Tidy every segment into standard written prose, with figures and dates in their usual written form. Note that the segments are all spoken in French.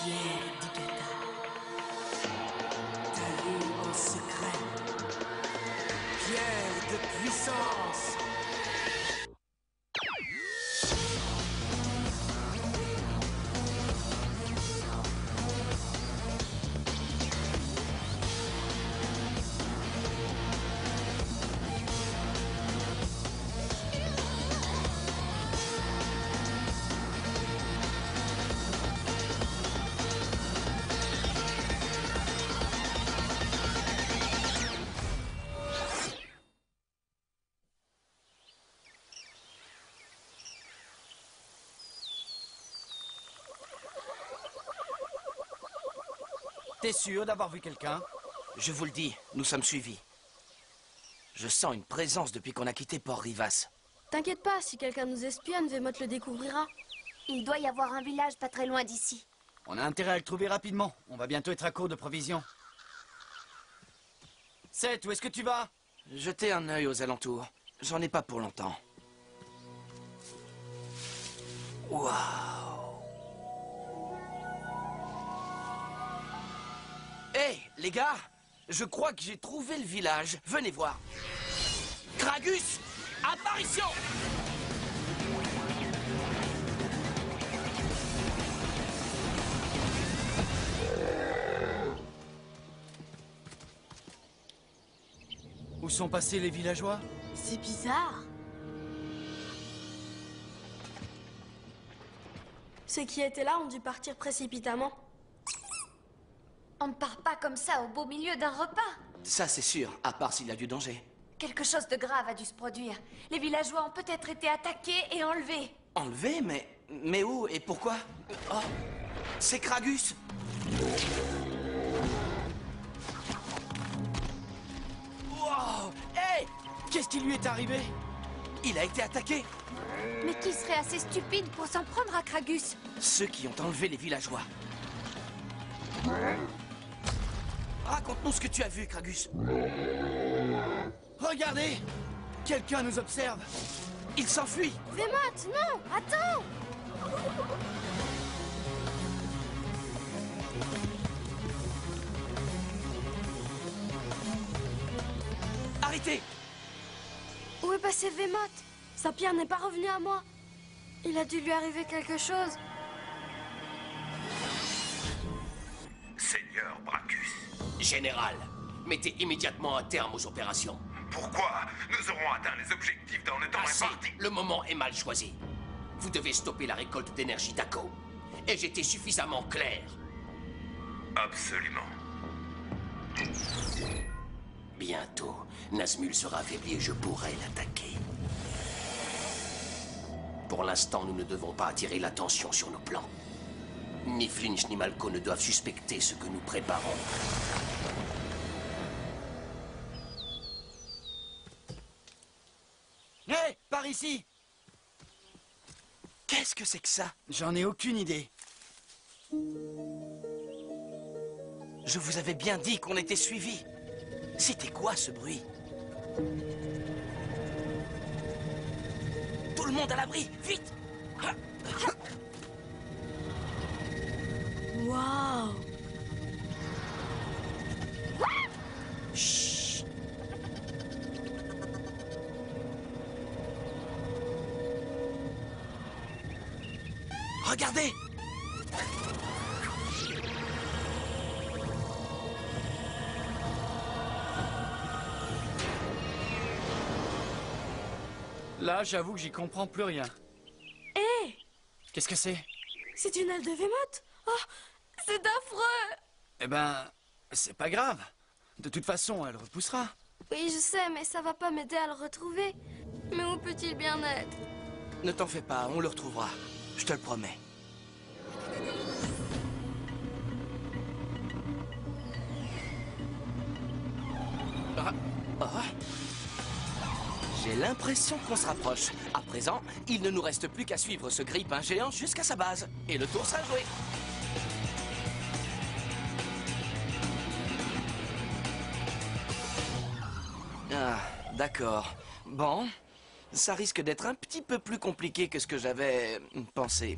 Pierre d'Ikata. Taillée en secret. Pierre de puissance. T'es sûr d'avoir vu quelqu'un? Je vous le dis, nous sommes suivis. Je sens une présence depuis qu'on a quitté Port-Rivas. T'inquiète pas, si quelqu'un nous espionne, Vemot le découvrira. Il doit y avoir un village pas très loin d'ici. On a intérêt à le trouver rapidement. On va bientôt être à court de provisions. Seth, où est-ce que tu vas? Jetez un œil aux alentours. J'en ai pas pour longtemps. Waouh! Hé, les gars! Je crois que j'ai trouvé le village. Venez voir. Kragus! Apparition! Où sont passés les villageois? C'est bizarre. Ceux qui étaient là ont dû partir précipitamment. On ne part pas comme ça au beau milieu d'un repas. Ça, c'est sûr, à part s'il y a du danger. Quelque chose de grave a dû se produire. Les villageois ont peut-être été attaqués et enlevés. Enlevé? Mais où et pourquoi? Oh! C'est Kragus! Wow! Hé! Qu'est-ce qui lui est arrivé? Il a été attaqué! Mais qui serait assez stupide pour s'en prendre à Kragus? Ceux qui ont enlevé les villageois. Raconte-nous ce que tu as vu, Kragus. Regardez! Quelqu'un nous observe! Il s'enfuit! Vemot, non! Attends! Arrêtez! Où est passé Vemot? Sa pierre n'est pas revenue à moi. Il a dû lui arriver quelque chose. Seigneur Bracus. Général, mettez immédiatement un terme aux opérations. Pourquoi? Nous aurons atteint les objectifs dans le temps Assez, imparti. le moment est mal choisi. Vous devez stopper la récolte d'énergie d'Ako. Ai-je été suffisamment clair? Absolument. Bientôt, Nazmul sera affaibli et je pourrai l'attaquer. Pour l'instant, nous ne devons pas attirer l'attention sur nos plans. Ni Flinch ni Malko ne doivent suspecter ce que nous préparons. Hé! Par ici! Qu'est-ce que c'est que ça? J'en ai aucune idée. Je vous avais bien dit qu'on était suivis. C'était quoi ce bruit? Tout le monde à l'abri, vite! Waouh! Chut! Regardez! Là, j'avoue que j'y comprends plus rien. Hé! Qu'est-ce que c'est? C'est une aile de Vemot! Oh! C'est affreux! Eh ben, c'est pas grave. De toute façon, elle repoussera. Oui, je sais, mais ça va pas m'aider à le retrouver. Mais où peut-il bien être? Ne t'en fais pas, on le retrouvera. Je te le promets. Ah, ah. J'ai l'impression qu'on se rapproche. À présent, il ne nous reste plus qu'à suivre ce grippin géant jusqu'à sa base. Et le tour sera joué. Ah, d'accord. Bon, ça risque d'être un petit peu plus compliqué que ce que j'avais pensé.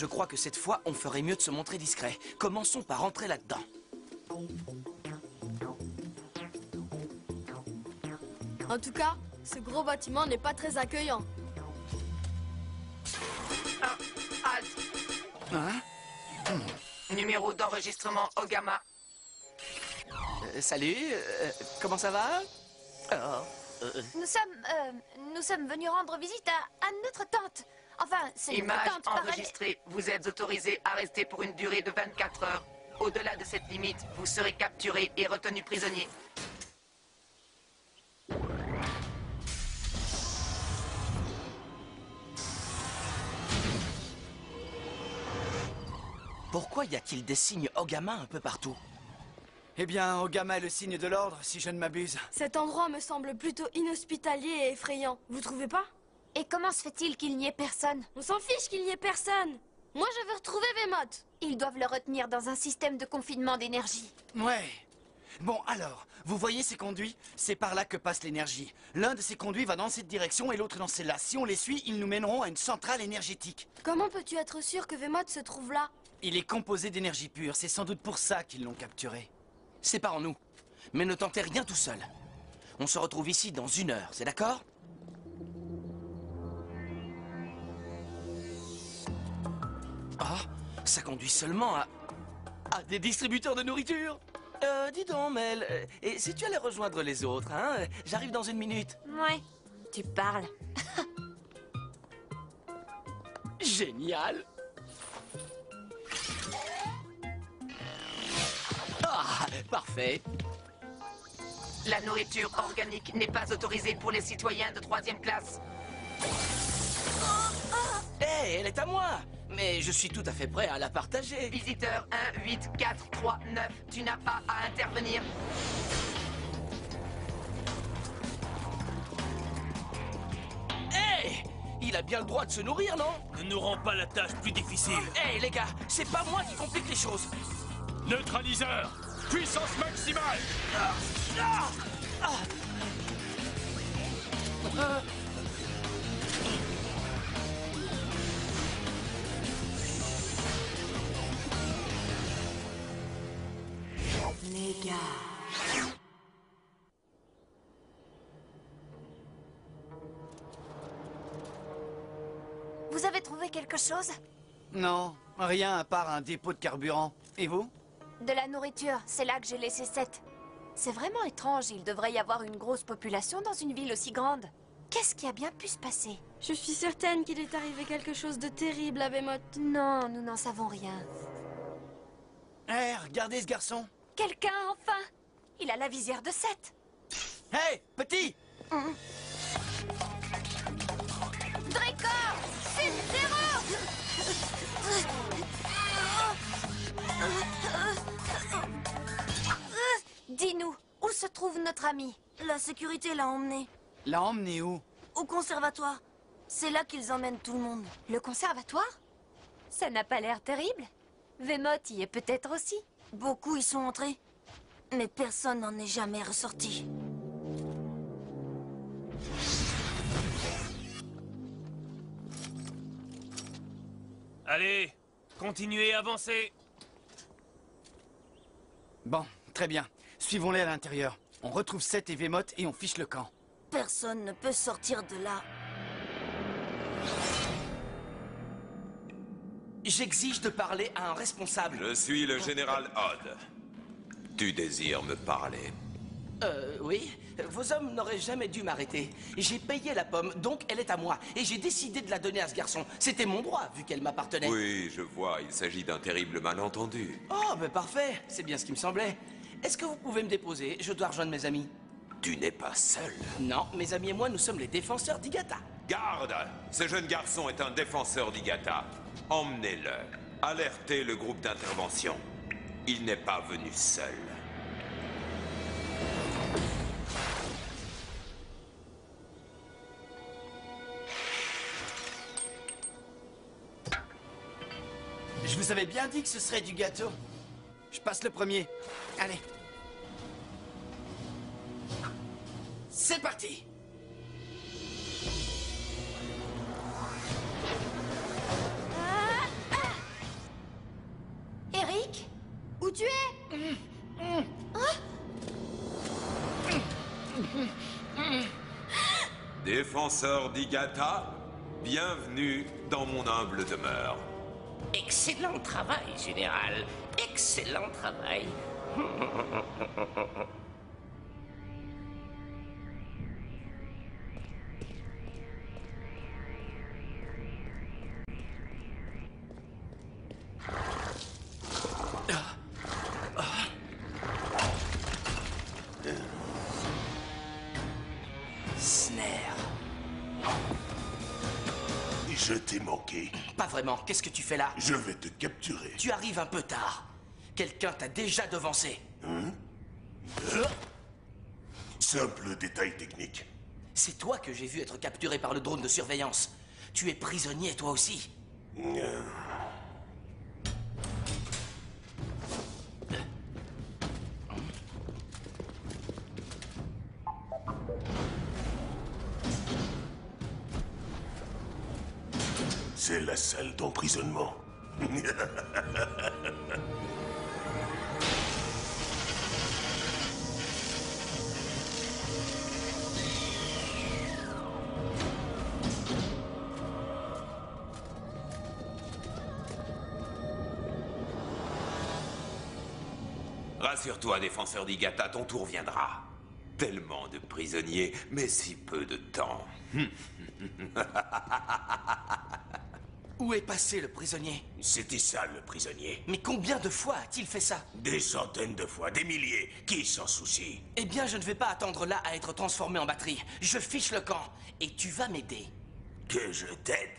Je crois que cette fois, on ferait mieux de se montrer discret. Commençons par entrer là-dedans. En tout cas, ce gros bâtiment n'est pas très accueillant. Hein? Numéro d'enregistrement Ogama. Salut, comment ça va? Nous sommes venus rendre visite à notre tante. Enfin, c'est une Image tante parallèle. enregistrée. Vous êtes autorisé à rester pour une durée de 24 heures. Au-delà de cette limite, vous serez capturé et retenu prisonnier. Pourquoi y a-t-il des signes Ogama un peu partout? Eh bien, Ogama est le signe de l'ordre, si je ne m'abuse. Cet endroit me semble plutôt inhospitalier et effrayant. Vous trouvez pas? Et comment se fait-il qu'il n'y ait personne? On s'en fiche qu'il n'y ait personne. Moi, je veux retrouver Vemote. Ils doivent le retenir dans un système de confinement d'énergie. Ouais. Bon, alors, vous voyez ces conduits? C'est par là que passe l'énergie. L'un de ces conduits va dans cette direction et l'autre dans celle-là. Si on les suit, ils nous mèneront à une centrale énergétique. Comment peux-tu être sûr que Vemote se trouve là? Il est composé d'énergie pure, c'est sans doute pour ça qu'ils l'ont capturé. Séparons-nous. Mais ne tentez rien tout seul. On se retrouve ici dans 1 heure, c'est d'accord? Ah, ça conduit seulement à des distributeurs de nourriture. Dis donc, Mel, et si tu allais rejoindre les autres, hein? J'arrive dans 1 minute. Ouais, tu parles. Génial. Ah, parfait. La nourriture organique n'est pas autorisée pour les citoyens de 3e classe. Hé, elle est à moi. Mais je suis tout à fait prêt à la partager. Visiteur 18439, tu n'as pas à intervenir. Hé, il a bien le droit de se nourrir, non? Ne nous rend pas la tâche plus difficile. Hé, les gars, c'est pas moi qui complique les choses. Neutraliseur! Puissance maximale! Néga. Vous avez trouvé quelque chose? Non, rien à part un dépôt de carburant. Et vous? De la nourriture, c'est là que j'ai laissé 7. C'est vraiment étrange, il devrait y avoir une grosse population dans une ville aussi grande. Qu'est-ce qui a bien pu se passer? Je suis certaine qu'il est arrivé quelque chose de terrible à Vemote. Non, nous n'en savons rien. Hé, regardez ce garçon. Quelqu'un, enfin! Il a la visière de 7. Hé, petit! Drakor! Sub-Zero! Dis-nous, où se trouve notre ami? La sécurité l'a emmené. L'a emmené où? Au conservatoire. C'est là qu'ils emmènent tout le monde. Le conservatoire? Ça n'a pas l'air terrible. Vemote y est peut-être aussi. Beaucoup y sont entrés. Mais personne n'en est jamais ressorti. Allez, continuez, avancez. Bon, très bien. Suivons-les à l'intérieur. On retrouve Seth et Vemote et on fiche le camp. Personne ne peut sortir de là. J'exige de parler à un responsable. Je suis le général Odd. Tu désires me parler? Oui. Vos hommes n'auraient jamais dû m'arrêter. J'ai payé la pomme, donc elle est à moi. Et j'ai décidé de la donner à ce garçon. C'était mon droit, vu qu'elle m'appartenait. Oui, je vois, il s'agit d'un terrible malentendu. Oh, ben parfait. C'est bien ce qui me semblait. Est-ce que vous pouvez me déposer? Je dois rejoindre mes amis. Tu n'es pas seul. Non, mes amis et moi, nous sommes les défenseurs d'Igata. Garde! Ce jeune garçon est un défenseur d'Igata. Emmenez-le. Alertez le groupe d'intervention. Il n'est pas venu seul. Je vous avais bien dit que ce serait du gâteau. Je passe le premier. Allez. C'est parti. Défenseur d'Igata, bienvenue dans mon humble demeure. Excellent travail, général. Excellent travail. Snare. Je t'ai manqué. Pas vraiment. Qu'est-ce que tu fais là? Je vais te capturer. Tu arrives un peu tard. Quelqu'un t'a déjà devancé. Simple détail technique. C'est toi que j'ai vu être capturé par le drone de surveillance. Tu es prisonnier, toi aussi. C'est la salle d'emprisonnement. Rassure-toi, défenseur d'Igata, ton tour viendra. Tellement de prisonniers, mais si peu de temps. Où est passé le prisonnier? C'était ça, le prisonnier. Mais combien de fois a-t-il fait ça? Des centaines de fois, des milliers. Qui s'en soucie? Eh bien, je ne vais pas attendre là à être transformé en batterie. Je fiche le camp. Et tu vas m'aider. Que je t'aide?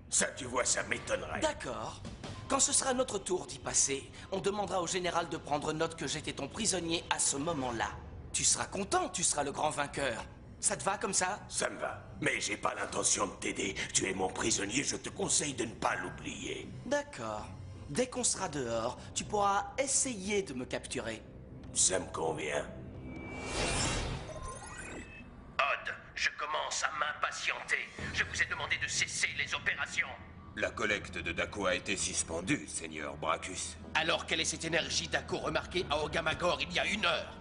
Ça, tu vois, ça m'étonnerait. D'accord. Quand ce sera notre tour d'y passer, on demandera au général de prendre note que j'étais ton prisonnier à ce moment-là. Tu seras content, tu seras le grand vainqueur. Ça te va comme ça? Ça me va. Mais j'ai pas l'intention de t'aider. Tu es mon prisonnier, je te conseille de ne pas l'oublier. D'accord. Dès qu'on sera dehors, tu pourras essayer de me capturer. Ça me convient. Odd, je commence à m'impatienter. Je vous ai demandé de cesser les opérations. La collecte de Dako a été suspendue, Seigneur Bracus. Alors quelle est cette énergie Dako remarquée à Ogamagor il y a 1 heure?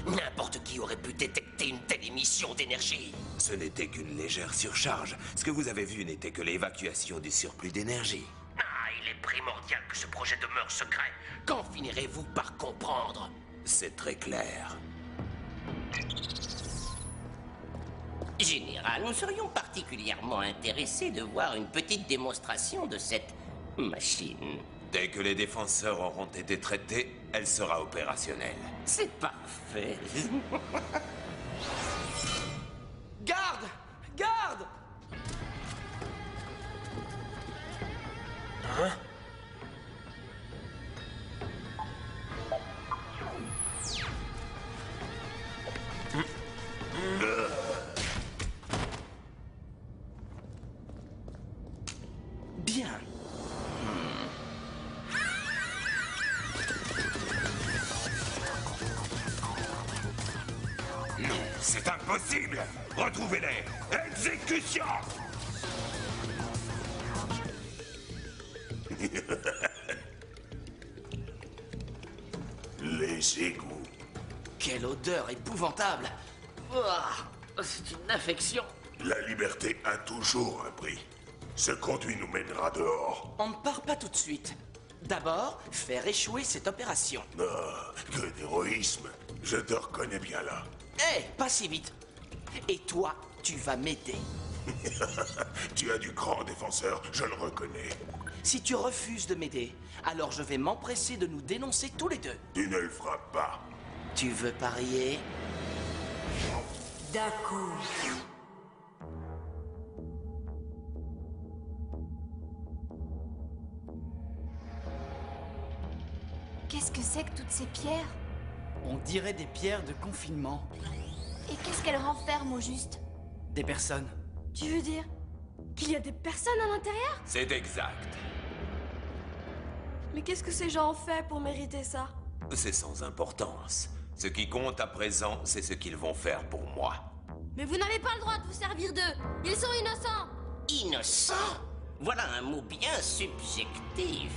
N'importe qui aurait pu détecter une telle émission d'énergie. Ce n'était qu'une légère surcharge. Ce que vous avez vu n'était que l'évacuation du surplus d'énergie. Ah, il est primordial que ce projet demeure secret. Quand finirez-vous par comprendre? C'est très clair. Général, nous serions particulièrement intéressés de voir une petite démonstration de cette machine. Dès que les défenseurs auront été traités, elle sera opérationnelle. C'est parfait. Garde! Garde! Hein? Bien. Non, c'est impossible. Retrouvez-les. Exécution. Les égouts. Quelle odeur épouvantable! Ouah, c'est une infection. La liberté a toujours un prix. Ce conduit nous mènera dehors. On ne part pas tout de suite. D'abord, faire échouer cette opération. Ah, que d'héroïsme. Je te reconnais bien là. Hé, pas si vite. Et toi, tu vas m'aider. Tu as du grand défenseur, je le reconnais. Si tu refuses de m'aider, alors je vais m'empresser de nous dénoncer tous les deux. Tu ne le feras pas. Tu veux parier? Dako. Qu'est-ce que c'est que toutes ces pierres? On dirait des pierres de confinement. Et qu'est-ce qu'elles renferment au juste? Des personnes. Tu veux dire qu'il y a des personnes à l'intérieur? C'est exact. Mais qu'est-ce que ces gens ont fait pour mériter ça? C'est sans importance. Ce qui compte à présent, c'est ce qu'ils vont faire pour moi. Mais vous n'avez pas le droit de vous servir d'eux. Ils sont innocents. Innocent? Voilà un mot bien subjectif.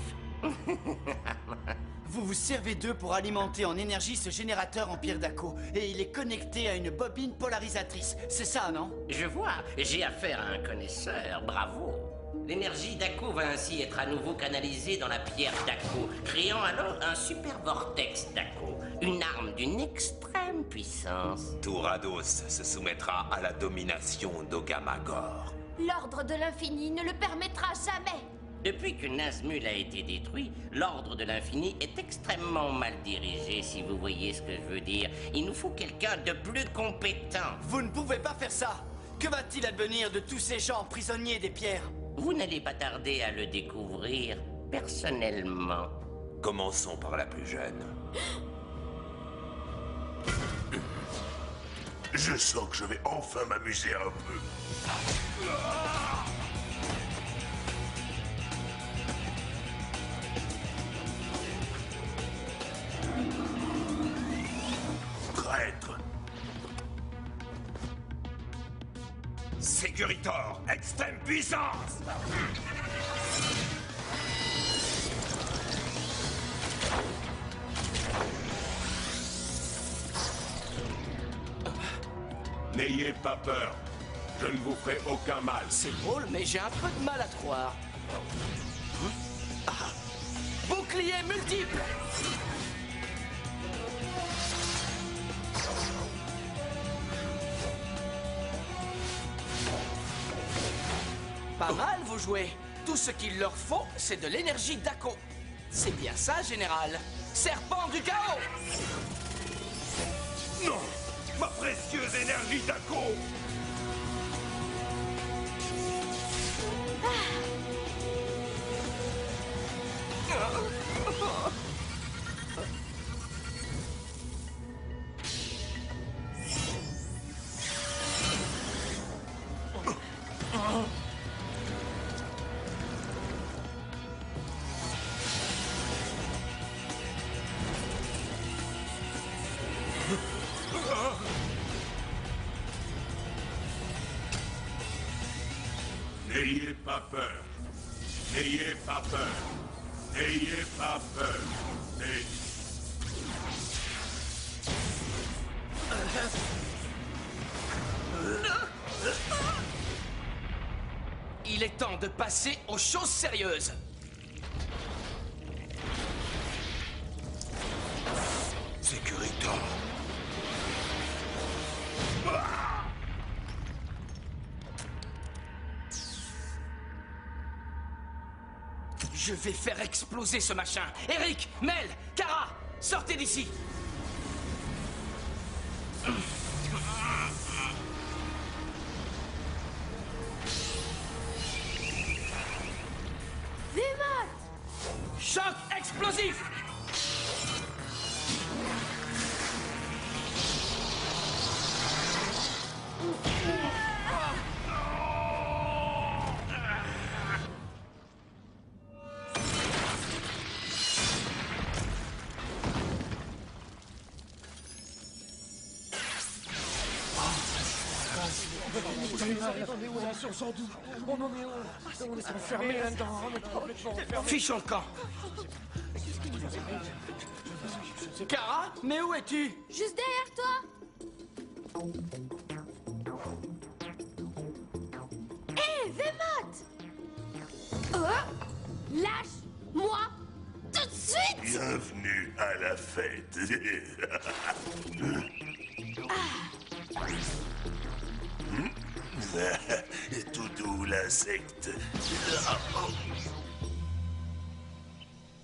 Vous vous servez d'eux pour alimenter en énergie ce générateur en pierre d'Aco. Et il est connecté à une bobine polarisatrice. C'est ça, non? Je vois, j'ai affaire à un connaisseur, bravo. L'énergie d'Aco va ainsi être à nouveau canalisée dans la pierre d'Aco, créant alors un super vortex d'Aco, une arme d'une extrême puissance. Tourados se soumettra à la domination d'Ogamagor. L'ordre de l'infini ne le permettra jamais. Depuis que Nazmul a été détruit, l'ordre de l'infini est extrêmement mal dirigé, si vous voyez ce que je veux dire. Il nous faut quelqu'un de plus compétent. Vous ne pouvez pas faire ça. Que va-t-il advenir de tous ces gens prisonniers des pierres? Vous n'allez pas tarder à le découvrir, personnellement. Commençons par la plus jeune. Je sens que je vais enfin m'amuser un peu. Traître. Sécuritor, extrême puissance! N'ayez pas peur. Je ne vous ferai aucun mal. C'est drôle, mais j'ai un peu de mal à te croire. Ah. Bouclier multiple! Pas mal, vous jouez. Tout ce qu'il leur faut, c'est de l'énergie d'Aco. C'est bien ça, général. Serpent du chaos! Non! Ma précieuse énergie d'Aco! N'ayez pas peur. N'ayez pas peur. N'ayez pas peur. Il est temps de passer aux choses sérieuses. Sécuritor. Je vais faire exploser ce machin. Eric, Mel, Kara, sortez d'ici. Vémote! Choc explosif! Fichons le camp. Kara, mais où es-tu? Juste derrière toi! Hé, Vémote! Oh! Lâche-moi tout de suite! Bienvenue à la fête. Tout doux l'insecte.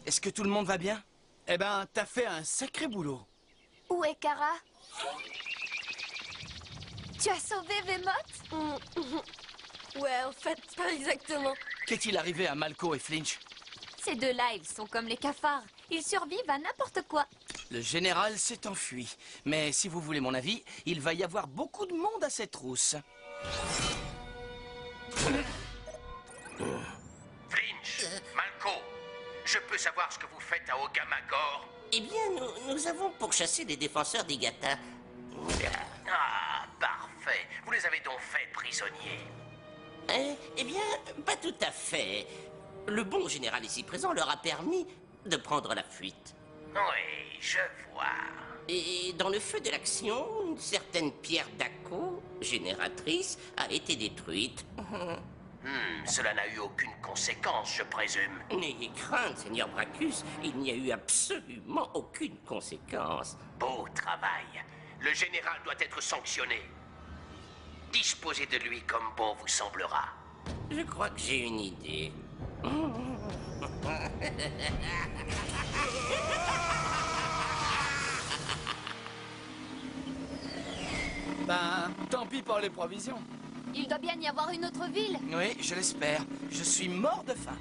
Est-ce que tout le monde va bien? Eh ben, t'as fait un sacré boulot. Où est Kara? Tu as sauvé Vémote? Ouais, en fait, pas exactement. Qu'est-il arrivé à Malko et Flinch? Ces deux-là, ils sont comme les cafards. Ils survivent à n'importe quoi. Le général s'est enfui. Mais si vous voulez mon avis, il va y avoir beaucoup de monde à cette rousse. Flinch, Malko, je peux savoir ce que vous faites à Ogamagor? Eh bien, nous avons pourchassé des défenseurs d'Igata. Ah, parfait. Vous les avez donc fait prisonniers? Eh bien, pas tout à fait. Le bon général ici présent leur a permis de prendre la fuite. Oui, je vois. Et dans le feu de l'action, une certaine pierre d'Akko, génératrice, a été détruite. Cela n'a eu aucune conséquence, je présume. N'ayez crainte, Seigneur Brachus, il n'y a eu absolument aucune conséquence. Beau travail. Le général doit être sanctionné. Disposez de lui comme bon vous semblera. Je crois que j'ai une idée. Ben, tant pis pour les provisions. Il doit bien y avoir une autre ville. Oui, je l'espère. Je suis mort de faim.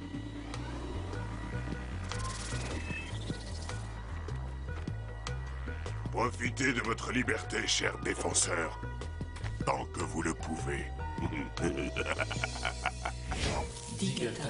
Profitez de votre liberté, cher défenseur. Tant que vous le pouvez. Digata.